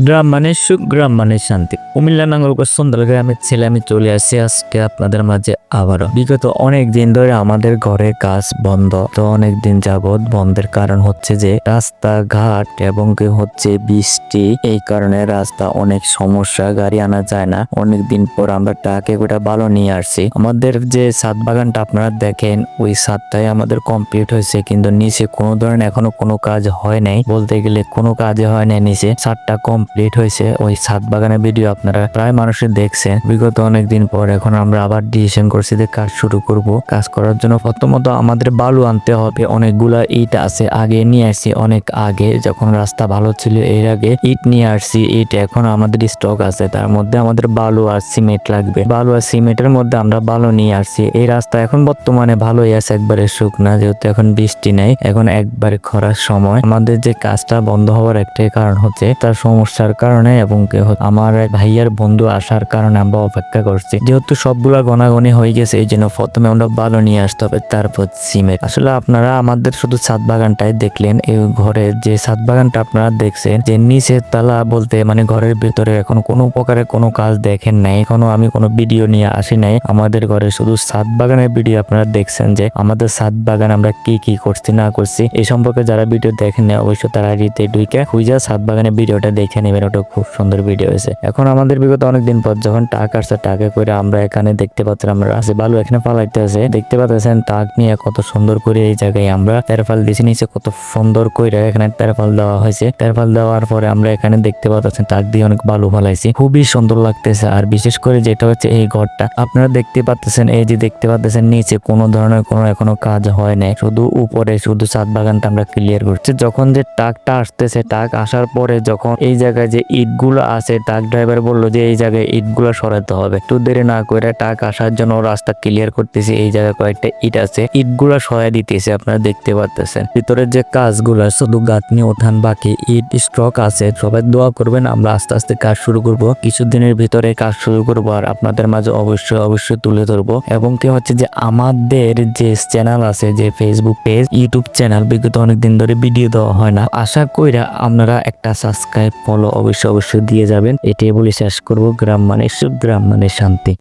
গ্রাম মানে সুখ, গ্রাম মানে শান্তি। কুমিল্লা নাঙ্গলকোট সুন্দর গ্রামের ছেলে আমি চলে আসছি আজকে আপনাদের মাঝে আবারও। বিগত অনেক দিন ধরে আমাদের ঘরে কাজ বন্ধ, তো অনেক দিন যাবৎ বন্ধের কারণ হচ্ছে যে রাস্তাঘাট এবং কি হচ্ছে বৃষ্টি, এই কারণে রাস্তা অনেক সমস্যা, গাড়ি আনা যায় না। অনেক দিন পর আমরা টাকে গোটা ভালো নিয়ে আসছি। আমাদের যে ছাদ বাগানটা আপনারা দেখেন, ওই ছাদটাই আমাদের কমপ্লিট হয়েছে, কিন্তু নিচে কোনো ধরনের এখনো কোনো কাজ হয় নাই, বলতে গেলে কোনো কাজ হয় নাই। নিচে ছাদটা কমপ্লিট হয়েছে। ওই ছাদ বাগানের ভিডিও আপনারা প্রায় মানুষের দেখছেন বিগত অনেকদিন পর। এখন আমরা আবার ডিসিশন করছি যে কাজ শুরু করব। কাজ করার জন্য প্রথমত আমাদের বালু আনতে হবে। অনেকগুলা ইট আছে, আগে নিয়ে আসছি, অনেক আগে যখন রাস্তা ভালো ছিল এর আগে ইট নিয়ে আসছি। ইট এখন আমাদের স্টক আছে, তার মধ্যে আমাদের বালু আর সিমেন্ট লাগবে। বালু আর সিমেন্টের মধ্যে আমরা বালু নিয়ে আসছি। এই রাস্তা এখন বর্তমানে ভালোই আছে, একবারে শুকনা, যেহেতু এখন বৃষ্টি নাই, এখন একবারে খরার সময়। আমাদের যে কাজটা বন্ধ হওয়ার একটাই কারণ হচ্ছে তার সমস্যার কারণে, এবং আমার ভাইয়ার বন্ধু আসার কারণে আমরা অপেক্ষা করছি। যেহেতু সবগুলা গনাগনি হয়ে গেছে, এই জন্য প্রথমে আমরা বালু নিয়ে আসতে হবে, তারপর সিমেন্ট। আসলে আপনারা আমাদের শুধু ছাদ বাগানটাই দেখলেন। এই ঘরের যে ছাদ বাগানটা আপনারা দেখছেন, যে নিচের তালা বলতে মানে ঘরের ভিতরে এখন কোনো প্রকারের কোনো কাজ দেখেন নাই, এখনো আমি কোনো ভিডিও নিয়ে আসি নাই। আমাদের ঘরে শুধু ছাদ বাগানের ভিডিও আপনারা দেখছেন, যে আমাদের ছাদ বাগান আমরা কি কি করছি না করছি এই সম্পর্কে। যারা ভিডিও দেখেন না অবশ্যই তারা আইডিতে ঢুকে খুঁজা ছাদ বাগানের ভিডিওটা দেখে নেবেন, ওটা খুব সুন্দর ভিডিও হয়েছে। এখন আমাদের বিগত অনেকদিন পর যখন টাক আসছে, টাকে করে আমরা এখানে দেখতে পাচ্ছেন আমরা আছে বালু এখানে ফালাইতে আছে, দেখতে পাচ্ছেন টাক নিয়ে কত সুন্দর করে এই জায়গায় আমরা তেরফাল দিয়েছি। নিচে কত সুন্দর করে এখানে তেরফাল দেওয়া হয়েছে। তেরফাল দেওয়ার পরে আমরা এখানে দেখতে পাচ্ছেন টাক দিয়ে অনেক বালু ফালাইছি, খুবই সুন্দর লাগতেছে। আর বিশেষ করে যেটা হচ্ছে এই ঘরটা আপনারা দেখতে পাচ্ছেন, এই যে দেখতে পাচ্ছেন নিচে কোনো ধরনের কোনো এখনো কাজ হয় নাই, শুধু উপরে শুধু ছাদ বাগানটা আমরা ক্লিয়ার করছি। যখন যে টাকটা আসতেছে, টাক আসার পরে যখন এই জায়গায় যে ইট গুলো আছে, টাক ড্রাইভার বললো যে এই জায়গায় ইট গুলো সরাতে হবে। একটু দেরি না করে টাক আসার জন্য রাস্তা ক্লিয়ার করতেছি। এই জায়গায় কয়েকটা ইট আছে, ইট গুলা সরাই দিতেছে, আপনারা দেখতে পাচ্ছেন। ভিতরের যে কাজগুলো শুধু গাঁথনি ওঠান বাকি, ইট স্টক আছে। সবাই দোয়া করবেন, আমরা আস্তে আস্তে কাজ শুরু করব, কিছুদিনের ভিতরে কাজ শুরু করব, আর আপনাদের মাঝে অবশ্যই তুলে ধরবো। এবং কি হচ্ছে যে আমাদের যে চ্যানেল আছে, যে ফেসবুক পেজ, ইউটিউব চ্যানেল, বিগত অনেকদিন ধরে ভিডিও দেওয়া হয় না। আশা কইরা আপনারা একটা সাবস্ক্রাইব ফলো অবশ্যই দিয়ে যাবেন। এটাই বলে শেষ করব। গ্রাম মানে সুখ, গ্রাম মানে শান্তি।